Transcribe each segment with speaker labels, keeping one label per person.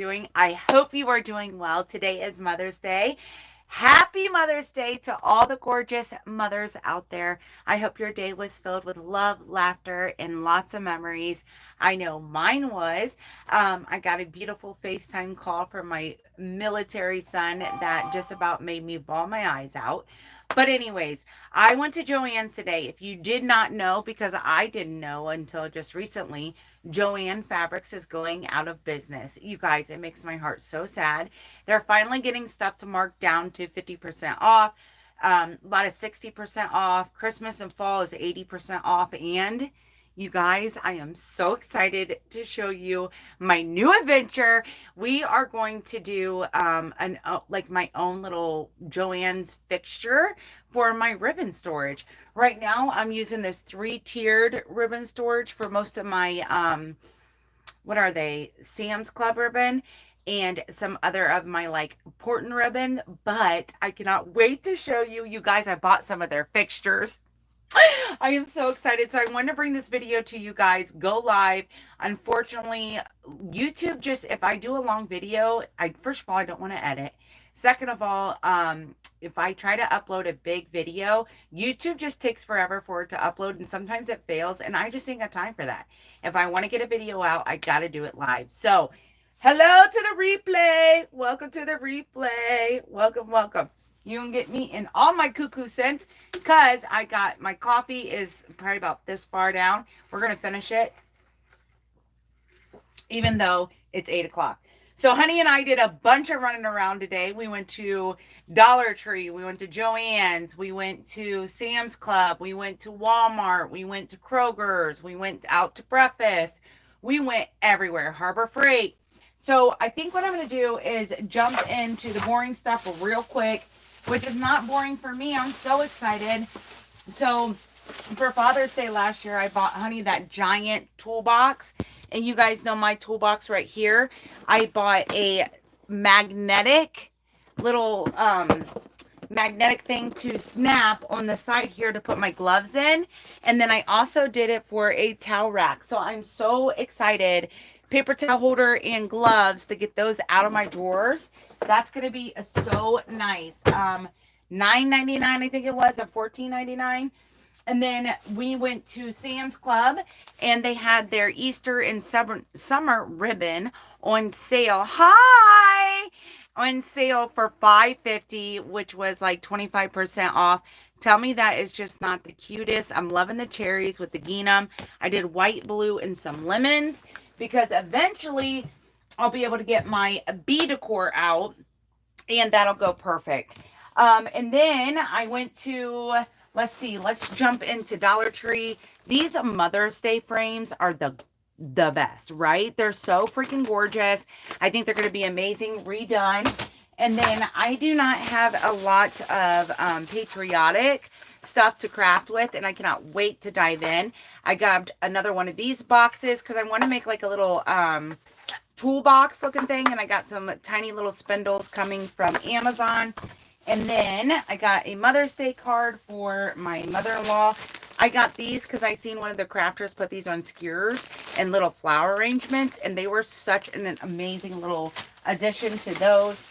Speaker 1: doing? I hope you are doing well. Today is Mother's Day. Happy Mother's Day to all the gorgeous mothers out there. I hope your day was filled with love, laughter, and lots of memories. I know mine was. I got a beautiful FaceTime call from my military son that just about made me bawl my eyes out. But, anyways, I went to Joann's today. If you did not know, because I didn't know until just recently, Joann Fabrics is going out of business. You guys, it makes my heart so sad. They're finally getting stuff to mark down to 50% off. A lot of 60% off. Christmas and fall is 80% off. And you guys, I am so excited to show you my new adventure. We are going to do like my own little Joann's fixture for my ribbon storage. Right now, I'm using this three-tiered ribbon storage for most of my what are they? Sam's Club ribbon and some other of my like important ribbon, but I cannot wait to show you. You guys, I bought some of their fixtures. I am so excited. So I wanted to bring this video to you guys, go live. Unfortunately, YouTube just, if I do a long video, first of all, I don't want to edit. Second of all, if I try to upload a big video, YouTube just takes forever for it to upload and sometimes it fails and I just ain't got time for that. If I want to get a video out, I got to do it live. So, hello to the replay. Welcome to the replay. Welcome, welcome. You can get me in all my cuckoo scents because I got my coffee is probably about this far down. We're going to finish it even though it's 8 o'clock. So honey and I did a bunch of running around today. We went to Dollar Tree. We went to Joann's. We went to Sam's Club. We went to Walmart. We went to Kroger's. We went out to breakfast. We went everywhere. Harbor Freight. So I think what I'm going to do is jump into the boring stuff real quick, which is not boring for me. I'm so excited. So for Father's Day last year, I bought honey that giant toolbox. And you guys know my toolbox right here. I bought a magnetic little magnetic thing to snap on the side here to put my gloves in. And then I also did it for a towel rack. So I'm so excited. Paper towel holder and gloves to get those out of my drawers. That's going to be so nice. $9.99 I think it was, or $14.99. And then we went to Sam's Club and they had their Easter and summer ribbon on sale. Hi! On sale for $5.50, which was like 25% off. Tell me that is just not the cutest. I'm loving the cherries with the gingham. I did white, blue, and some lemons because eventually I'll be able to get my bee decor out and that'll go perfect. And then I went to, let's see, let's jump into Dollar Tree. These Mother's Day frames are the best, right? They're so freaking gorgeous. I think they're going to be amazing redone. And then I do not have a lot of patriotic stuff to craft with, and I cannot wait to dive in. I grabbed another one of these boxes because I want to make like a little toolbox looking thing, and I got some tiny little spindles coming from Amazon. And then I got a Mother's Day card for my mother-in-law. I got these because I seen one of the crafters put these on skewers and little flower arrangements, and they were such an amazing little addition to those.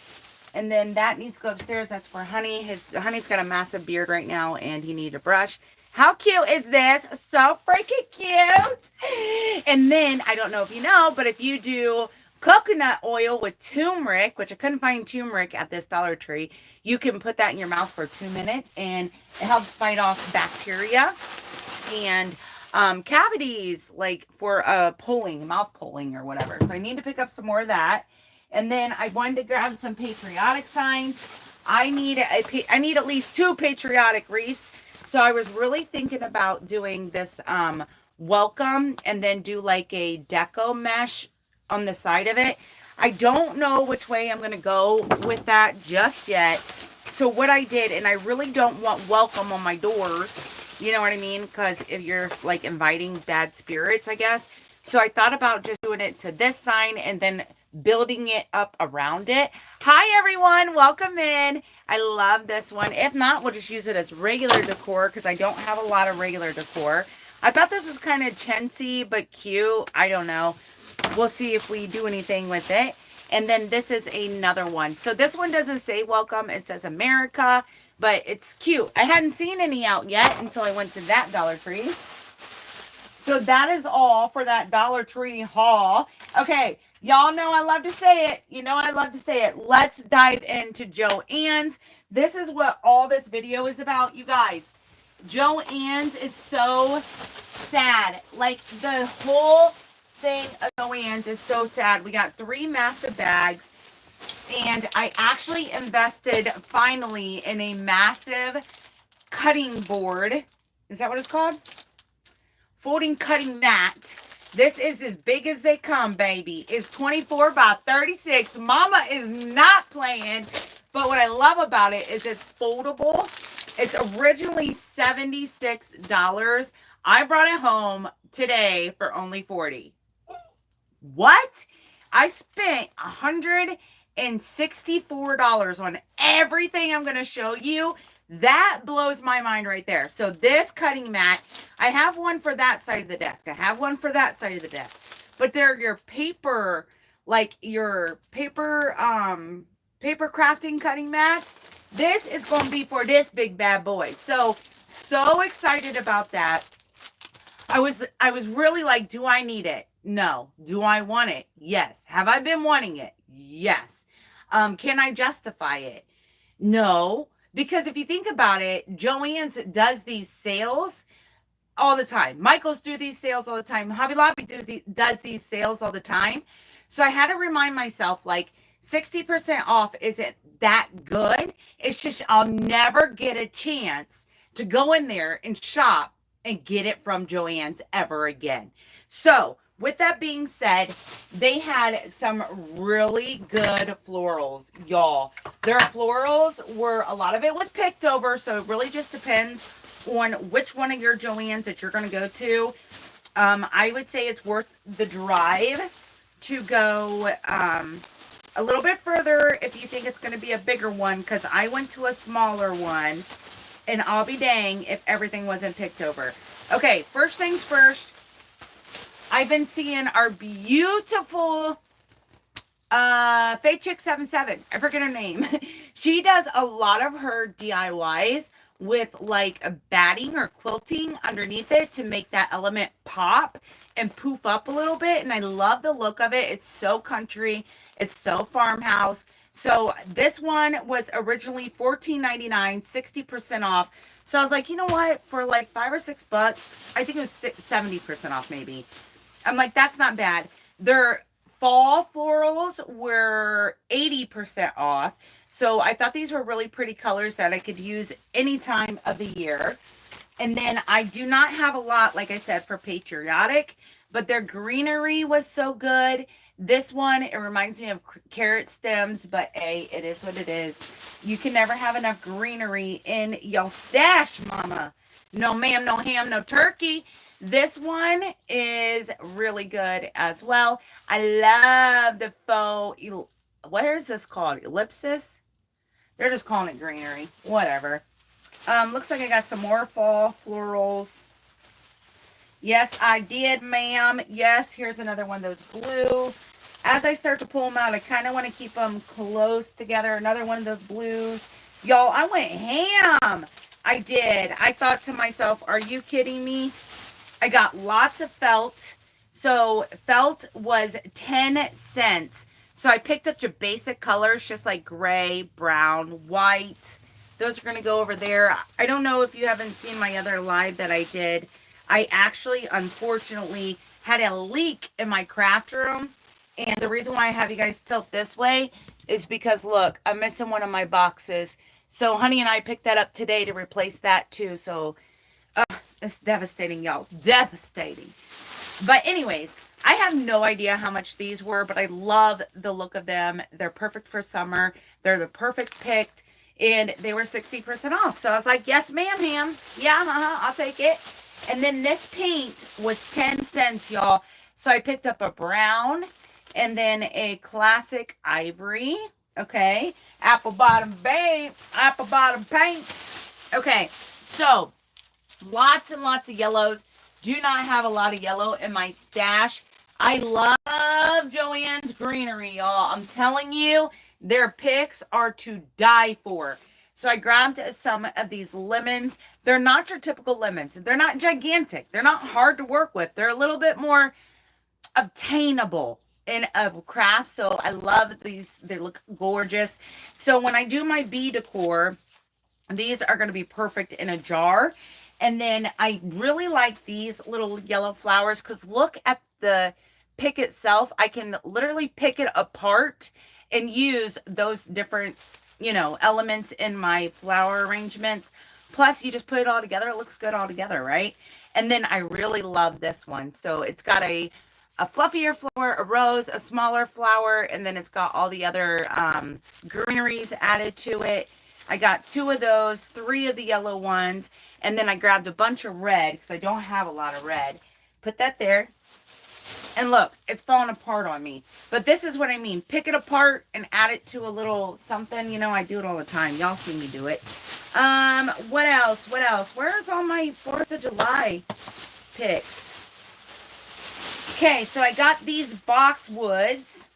Speaker 1: And then that needs to go upstairs. That's for Honey. Honey's got a massive beard right now, and he needs a brush. How cute is this? So freaking cute. And then, I don't know if you know, but if you do coconut oil with turmeric, which I couldn't find turmeric at this Dollar Tree, you can put that in your mouth for 2 minutes and it helps fight off bacteria and cavities, like for mouth pulling or whatever. So I need to pick up some more of that. And then I wanted to grab some patriotic signs. I need at least 2 patriotic wreaths. So I was really thinking about doing this welcome and then do like a deco mesh on the side of it. I don't know which way I'm going to go with that just yet. So what I did, and I really don't want welcome on my doors, you know what I mean? Because if you're like inviting bad spirits, I guess. So I thought about just doing it to this sign and then building it up around it. Hi everyone, welcome in. I love this one. If not, we'll just use it as regular decor because I don't have a lot of regular decor. I thought this was kind of chintzy but cute. I don't know. We'll see if we do anything with it. And then this is another one. So this one doesn't say welcome. It says America, but it's cute. I hadn't seen any out yet until I went to that Dollar Tree. So that is all for that Dollar Tree haul. Okay, y'all know I love to say it. You know I love to say it. Let's dive into Joann's. This is what all this video is about, you guys. Joann's is so sad. Like, the whole thing of Joann's is so sad. We got 3 massive bags. And I actually invested finally in a massive cutting board. Is that what it's called? Folding cutting mat. This is as big as they come, baby. It's 24 by 36. Mama is not playing. But what I love about it is it's foldable. It's originally $76. I brought it home today for only $40. What? I spent $164 on everything I'm going to show you. That blows my mind right there. So this cutting mat, I have one for that side of the desk. I have one for that side of the desk. But they're your paper, like your paper crafting cutting mats. This is going to be for this big bad boy. So excited about that. I was really like, do I need it? No. Do I want it? Yes. Have I been wanting it? Yes. Can I justify it? No. Because if you think about it, Joann's does these sales all the time. Michael's do these sales all the time. Hobby Lobby does these sales all the time. So I had to remind myself, like, 60% off isn't that good. It's just I'll never get a chance to go in there and shop and get it from Joann's ever again. So with that being said, they had some really good florals, y'all. Their florals were, a lot of it was picked over, so it really just depends on which one of your Joann's that you're going to go to. I would say it's worth the drive to go a little bit further if you think it's going to be a bigger one, because I went to a smaller one, and I'll be dang if everything wasn't picked over. Okay, first things first. I've been seeing our beautiful Faith Chick 77. I forget her name. She does a lot of her DIYs with like a batting or quilting underneath it to make that element pop and poof up a little bit. And I love the look of it. It's so country. It's so farmhouse. So this one was originally $14.99, 60% off. So I was like, you know what? For like $5 or $6, I think it was 70% off maybe. I'm like, that's not bad. Their fall florals were 80% off. So I thought these were really pretty colors that I could use any time of the year. And then I do not have a lot, like I said, for patriotic, but their greenery was so good. This one, it reminds me of carrot stems, but hey, it is what it is. You can never have enough greenery in your stash, mama. No ma'am, no ham, no turkey. This one is really good as well. I love the faux, what is this called? Ellipsis? They're just calling it greenery. Whatever. Looks like I got some more fall florals. Yes, I did, ma'am. Yes, here's another one of those blue. As I start to pull them out, I kind of want to keep them close together. Another one of those blues. Y'all, I went ham. I did. I thought to myself, are you kidding me? I got lots of felt. So felt was 10 cents. So I picked up your basic colors, just like gray, brown, white. Those are going to go over there. I don't know if you haven't seen my other live that I did. I actually, unfortunately, had a leak in my craft room. And the reason why I have you guys tilt this way is because, look, I'm missing one of my boxes. So Honey and I picked that up today to replace that too. So it's devastating, y'all. Devastating. But anyways, I have no idea how much these were, but I love the look of them. They're perfect for summer. They're the perfect picked. And they were 60% off. So I was like, yes, ma'am, ham. Yeah, I'll take it. And then this paint was 10 cents, y'all. So I picked up a brown and then a classic ivory. Okay. Apple bottom paint. Okay. So lots and lots of yellows. Do not have a lot of yellow in my stash. I love Joann's Greenery, y'all. I'm telling you, their picks are to die for. So I grabbed some of these lemons. They're not your typical lemons. They're not gigantic. They're not hard to work with. They're a little bit more obtainable in a craft. So I love these. They look gorgeous. So when I do my bee decor, these are going to be perfect in a jar. And then I really like these little yellow flowers because look at the pick itself. I can literally pick it apart and use those different, elements in my flower arrangements. Plus, you just put it all together. It looks good all together, right? And then I really love this one. So it's got a fluffier flower, a rose, a smaller flower, and then it's got all the other greeneries added to it. I got 2 of those, 3 of the yellow ones, and then I grabbed a bunch of red because I don't have a lot of red. Put that there. And look, it's falling apart on me. But this is what I mean. Pick it apart and add it to a little something. I do it all the time. Y'all see me do it. What else? What else? Where's all my 4th of July picks? Okay, so I got these boxwoods.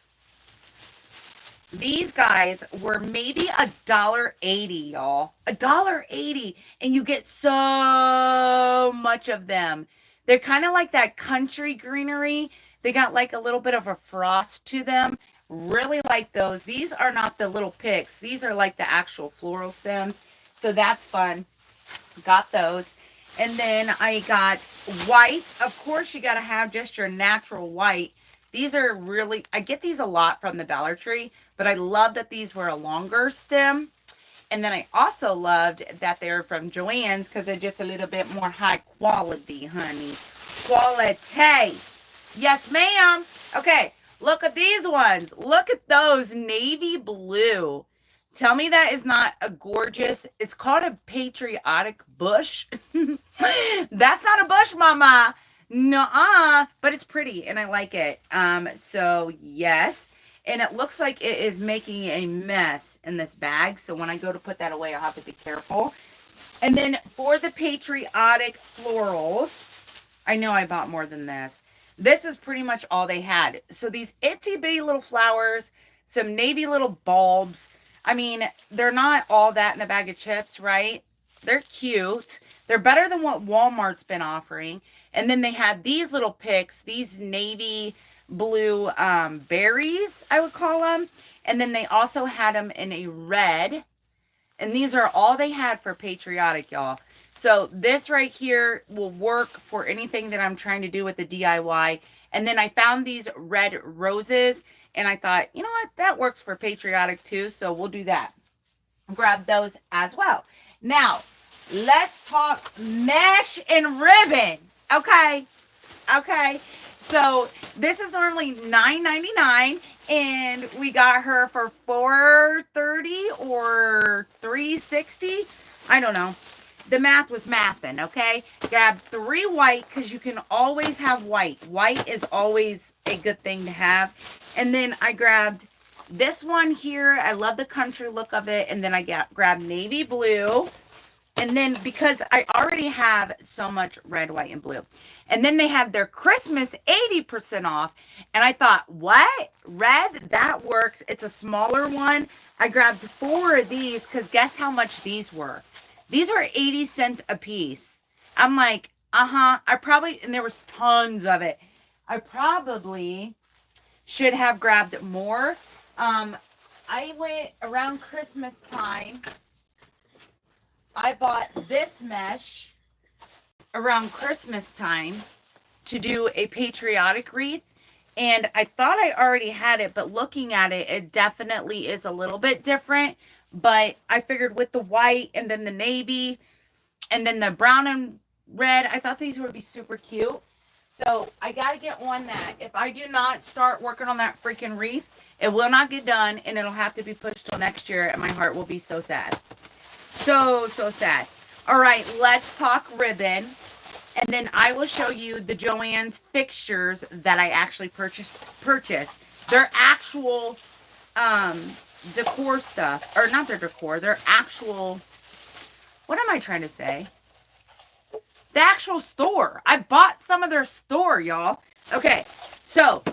Speaker 1: These guys were maybe $1.80, y'all. $1.80, and you get so much of them. They're kind of like that country greenery. They got like a little bit of a frost to them. Really like those. These are not the little picks. These are like the actual floral stems. So that's fun. Got those. And then I got white. Of course, you got to have just your natural white. These are really, I get these a lot from the Dollar Tree, but I love that these were a longer stem. And then I also loved that they're from Joann's because they're just a little bit more high quality, honey. Quality. Yes, ma'am. Okay, look at these ones. Look at those navy blue. Tell me that is not a gorgeous, it's called a patriotic bush. That's not a bush, mama. Nuh-uh, but it's pretty and I like it. So yes. And it looks like it is making a mess in this bag. So when I go to put that away, I'll have to be careful. And then for the patriotic florals, I know I bought more than this. This is pretty much all they had. So these itsy bitty little flowers, some navy little bulbs. I mean, they're not all that in a bag of chips, right? They're cute. They're better than what Walmart's been offering. And then they had these little picks, these navy blue berries, I would call them. And then they also had them in a red. And these are all they had for patriotic, y'all. So this right here will work for anything that I'm trying to do with the DIY. And then I found these red roses. And I thought, you know what? That works for patriotic too. So we'll do that. Grab those as well. Now, let's talk mesh and ribbon. Okay. Okay. So this is normally $9.99 and we got her for $4.30 or $3.60. I don't know. The math was mathing, okay? Grab 3 white because you can always have white. White is always a good thing to have. And then I grabbed this one here. I love the country look of it. And then I grabbed navy blue. And then because I already have so much red, white, and blue. And then they had their Christmas 80% off. And I thought, what? Red? That works. It's a smaller one. I grabbed 4 of these because guess how much these were? These were 80 cents a piece. I'm like, and there was tons of it. I probably should have grabbed more. I went around Christmas time. I bought this mesh around Christmas time to do a patriotic wreath. And I thought I already had it, but looking at it, it definitely is a little bit different. But I figured with the white and then the navy and then the brown and red, I thought these would be super cute. So I got to get one that if I do not start working on that freaking wreath, it will not get done and it'll have to be pushed till next year and my heart will be so sad. So sad. All right, let's talk ribbon. And then I will show you the Joann's fixtures that I actually purchased. They're actual decor stuff. Or not their decor. They're actual... What am I trying to say? The actual store. I bought some of their store, y'all. Okay, So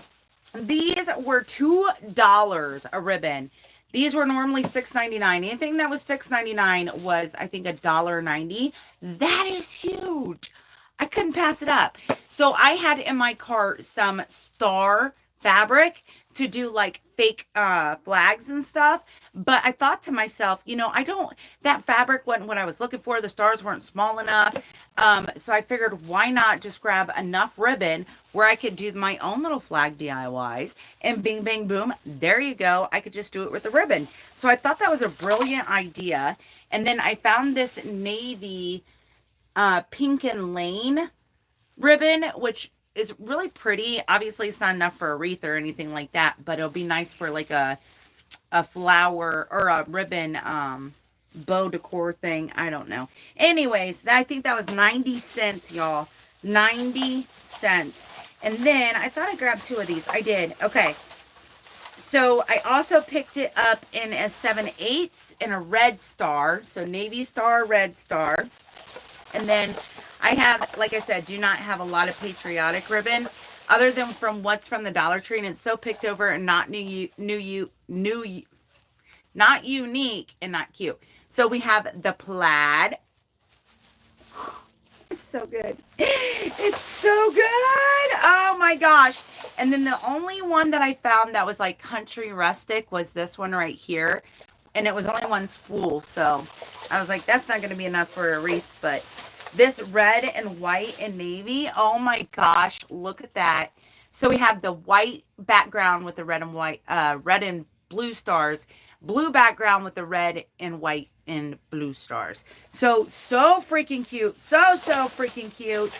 Speaker 1: these were $2 a ribbon. These were normally $6.99. Anything that was $6.99 was, I think, $1.90. That is huge. I couldn't pass it up. So I had in my cart some star fabric to do like fake flags and stuff. But I thought to myself, I don't, that fabric wasn't what I was looking for. The stars weren't small enough. So I figured, why not just grab enough ribbon where I could do my own little flag DIYs, and bing, bang, boom, there you go. I could just do it with the ribbon. So I thought that was a brilliant idea. And then I found this navy pink and lane ribbon, which is really pretty. Obviously, it's not enough for a wreath or anything like that, but it'll be nice for like a flower or a ribbon bow decor thing. I don't know. Anyways, I think that was 90 cents, y'all. 90 cents. And then I thought I grabbed two of these. I did. Okay. So I also picked it up in a 7/8 in a red star. So navy star, red star. And then I have, like I said, do not have a lot of patriotic ribbon other than from what's from the Dollar Tree, and it's so picked over and not not unique and not cute. So we have the plaid. It's so good. It's so good. Oh my gosh. And then the only one that I found that was like country rustic was this one right here. And it was only one spool. So I was like, that's not going to be enough for a wreath. But this red and white and navy, oh my gosh, look at that. So we have the white background with the red and white, red and blue stars, blue background with the red and white and blue stars. So freaking cute. So freaking cute.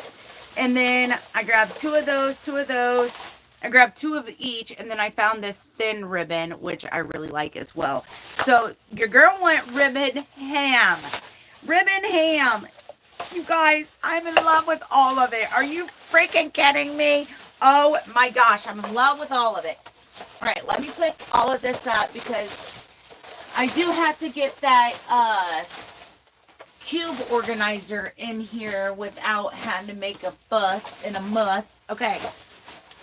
Speaker 1: And then I grabbed two of those. I grabbed two of each, and then I found this thin ribbon, which I really like as well. So your girl went ribbon ham. Ribbon ham. You guys, I'm in love with all of it. Are you freaking kidding me? Oh my gosh, I'm in love with all of it. All right, let me put all of this up because I do have to get that cube organizer in here without having to make a fuss and a muss. Okay.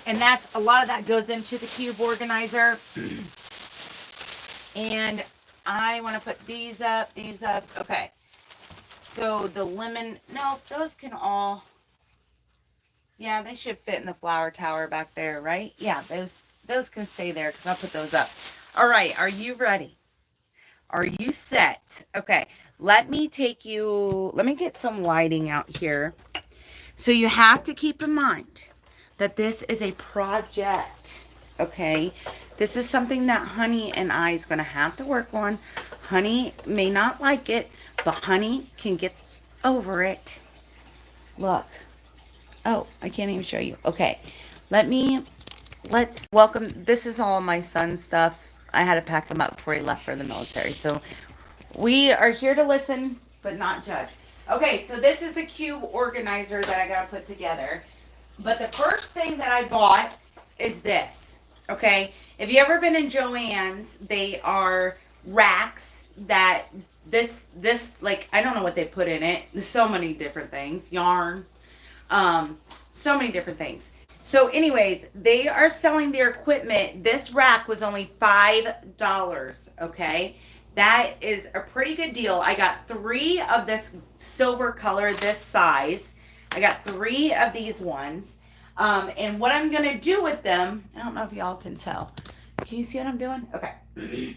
Speaker 1: And that's a lot of that goes into the cube organizer. And I want to put these up. Okay. So the lemon, no, those can all, yeah, they should fit in the flower tower back there, right? Yeah, those can stay there because I'll put those up. All right, are you ready? Are you set? Okay, let me get some lighting out here. So you have to keep in mind that this is a project, okay? This is something that Honey and I is going to have to work on. Honey may not like it, but Honey can get over it. Look. Oh, I can't even show you. Okay. Let's welcome. This is all my son's stuff. I had to pack them up before he left for the military. So we are here to listen, but not judge. Okay, so this is the cube organizer that I got to put together. But the first thing that I bought is this, okay? If you ever been in Joann's, they are racks that this, like, I don't know what they put in it. There's so many different things. Yarn, so many different things. So anyways, they are selling their equipment. This rack was only $5, okay? That is a pretty good deal. I got 3 of this silver color, this size. I got 3 of these ones. And what I'm going to do with them, I don't know if y'all can tell. Can you see what I'm doing? Okay.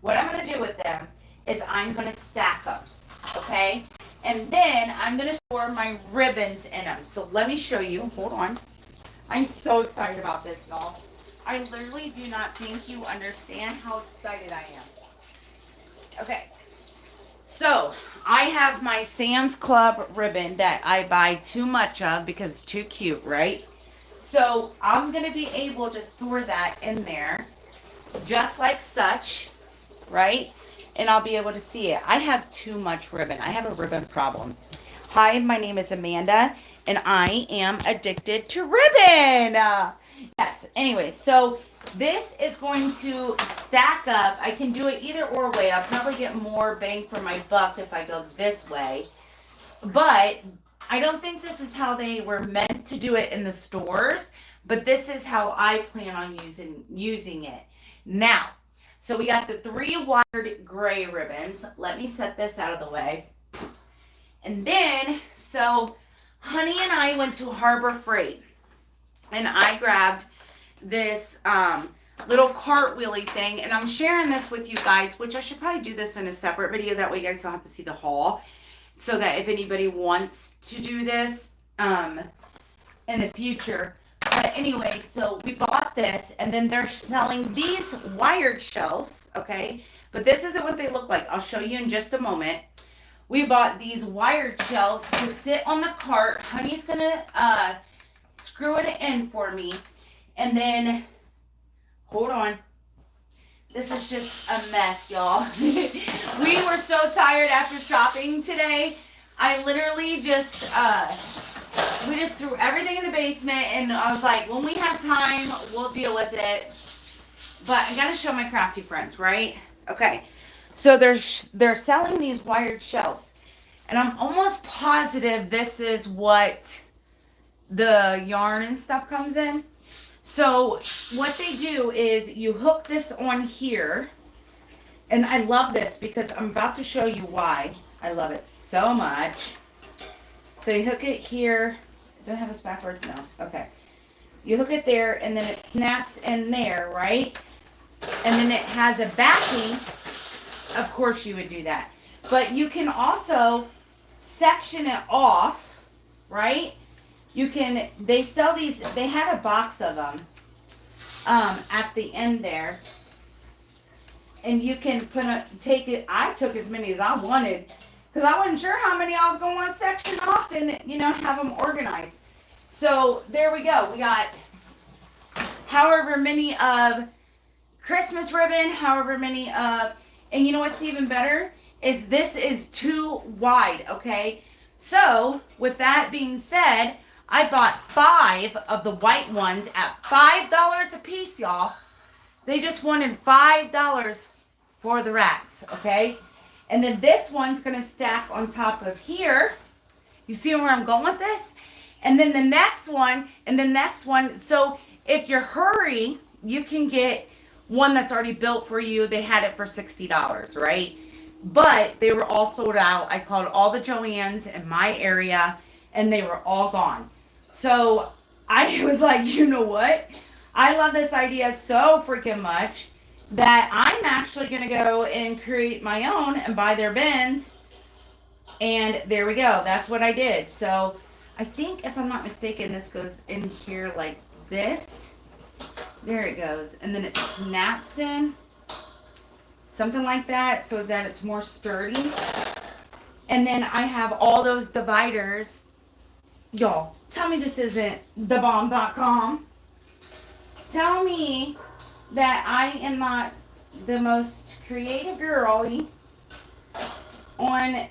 Speaker 1: What I'm going to do with them is I'm going to stack them. Okay? And then I'm going to store my ribbons in them. So let me show you. Hold on. I'm so excited about this, y'all. I literally do not think you understand how excited I am. Okay. So, I have my Sam's Club ribbon that I buy too much of because it's too cute, right? So, I'm going to be able to store that in there just like such, right? And I'll be able to see it. I have too much ribbon. I have a ribbon problem. Hi, my name is Amanda, and I am addicted to ribbon. Yes, anyway, so this is going to stack up. I can do it either or way. I'll probably get more bang for my buck if I go this way. But I don't think this is how they were meant to do it in the stores. but this is how I plan on using it. Now, so we got the 3 wired gray ribbons. Let me set this out of the way. And then, so Honey and I went to Harbor Freight, and I grabbed this little cartwheely thing, and I'm sharing this with you guys, which I should probably do this in a separate video, that way you guys don't have to see the haul, so that if anybody wants to do this in the future. But anyway, so we bought this, and then they're selling these wired shelves, okay? But this isn't what they look like. I'll show you in just a moment. We bought these wired shelves to sit on the cart. Honey's gonna screw it in for me. And then, hold on. This is just a mess, y'all. We were so tired after shopping today. I literally just, we just threw everything in the basement, and I was like, when we have time, we'll deal with it. But I gotta show my crafty friends, right? Okay. So they're selling these wired shelves, and I'm almost positive this is what the yarn and stuff comes in. So what they do is you hook this on here, and I love this because I'm about to show you why I love it so much. So you hook it here. Do I have this backwards? No. Okay. You hook it there, and then it snaps in there, right? And then it has a backing. Of course you would do that. But you can also section it off, right? You can, they sell these, they had a box of them at the end there. And you can take it, I took as many as I wanted, because I wasn't sure how many I was going to want to section off and, have them organized. So there we go. We got however many of Christmas ribbon, however many of, and you know what's even better is this is too wide, okay? So with that being said, I bought 5 of the white ones at $5 a piece, y'all. They just wanted $5 for the racks, okay? And then this one's gonna stack on top of here. You see where I'm going with this? And then the next one, and the next one. So if you hurry, you can get one that's already built for you. They had it for $60, right? But they were all sold out. I called all the Joann's in my area, and they were all gone. So I was like, you know what? I love this idea so freaking much that I'm actually going to go and create my own and buy their bins. And there we go. That's what I did. So I think, if I'm not mistaken, this goes in here like this. There it goes. And then it snaps in. Something like that, so that it's more sturdy. And then I have all those dividers. Y'all, tell me this isn't thebomb.com. Tell me that I am not the most creative girly on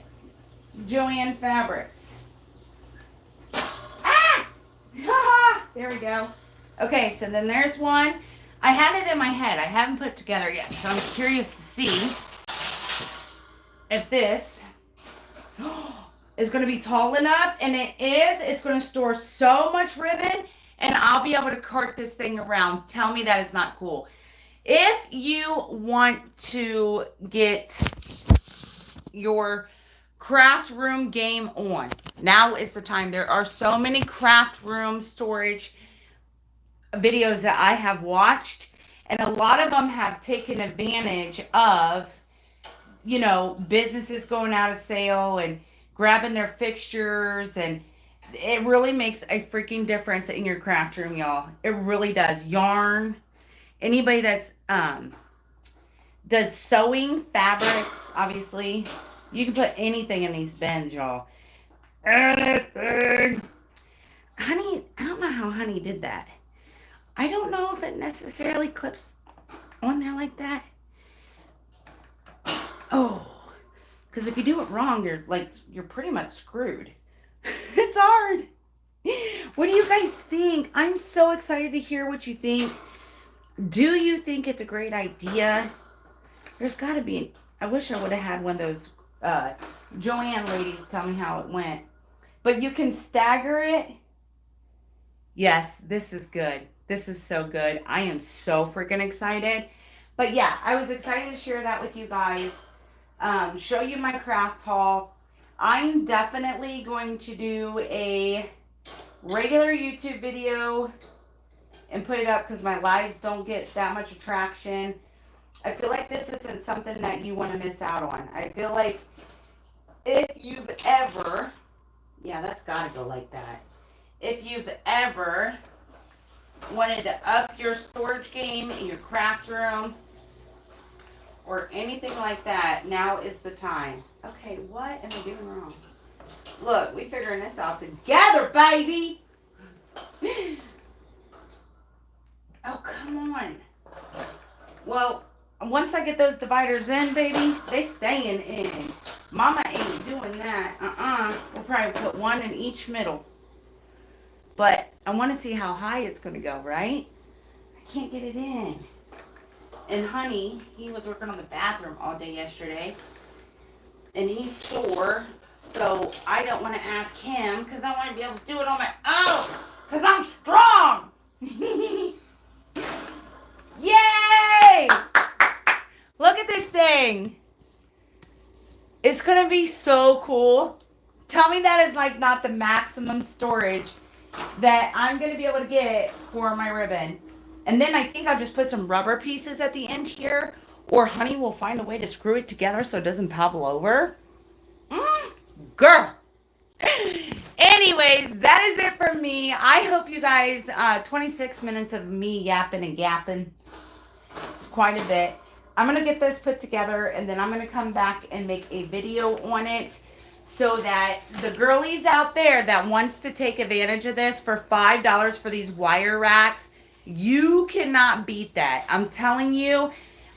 Speaker 1: Joann Fabrics. Ah! There we go. Okay, so then there's one. I had it in my head. I haven't put it together yet, so I'm curious to see if this is going to be tall enough. And it is. It's going to store so much ribbon, and I'll be able to cart this thing around. Tell me that is not cool. If you want to get your craft room game on, now is the time. There are so many craft room storage videos that I have watched, and a lot of them have taken advantage of, businesses going out of sale and grabbing their fixtures, and it really makes a freaking difference in your craft room, y'all. It really does. Yarn, anybody that's does sewing, fabrics, obviously, you can put anything in these bins, y'all. Anything. Honey, I don't know how Honey did that. I don't know if it necessarily clips on there like that. Oh, because if you do it wrong, you're pretty much screwed. It's hard. What do you guys think? I'm so excited to hear what you think. Do you think it's a great idea? There's got to be. I wish I would have had one of those Joann ladies tell me how it went. But you can stagger it. Yes, this is good. This is so good. I am so freaking excited. But yeah, I was excited to share that with you guys. Show you my craft haul. I'm definitely going to do a regular YouTube video and put it up because my lives don't get that much attraction. I feel like this isn't something that you want to miss out on. I feel like if you've ever, yeah, that's got to go like that. If you've ever wanted to up your storage game in your craft room or anything like that, now is the time. Okay, what am I doing wrong? Look, we figuring this out together, baby. Oh, come on. Well, once I get those dividers in, baby, they staying in. Mama ain't doing that. We'll probably put one in each middle. But I want to see how high it's going to go, right? I can't get it in. And honey, he was working on the bathroom all day yesterday. And he's sore. So I don't want to ask him because I want to be able to do it on my own. Because I'm strong. Yay! Look at this thing. It's going to be so cool. Tell me that is like not the maximum storage that I'm going to be able to get for my ribbon. And then I think I'll just put some rubber pieces at the end here. Or honey will find a way to screw it together so it doesn't topple over. Girl. Anyways, that is it for me. I hope you guys, 26 minutes of me yapping and gapping. It's quite a bit. I'm going to get this put together and then I'm going to come back and make a video on it so that the girlies out there that wants to take advantage of this for $5 for these wire racks, you cannot beat that. I'm telling you,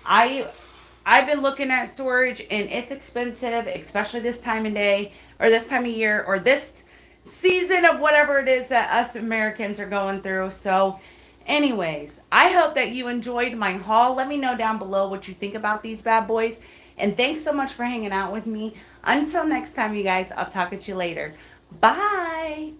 Speaker 1: I've been looking at storage and it's expensive, especially this time of day or this time of year or this season of whatever it is that us Americans are going through. So anyways, I hope that you enjoyed my haul. Let me know down below what you think about these bad boys. And thanks so much for hanging out with me. Until next time, you guys, I'll talk at you later. Bye.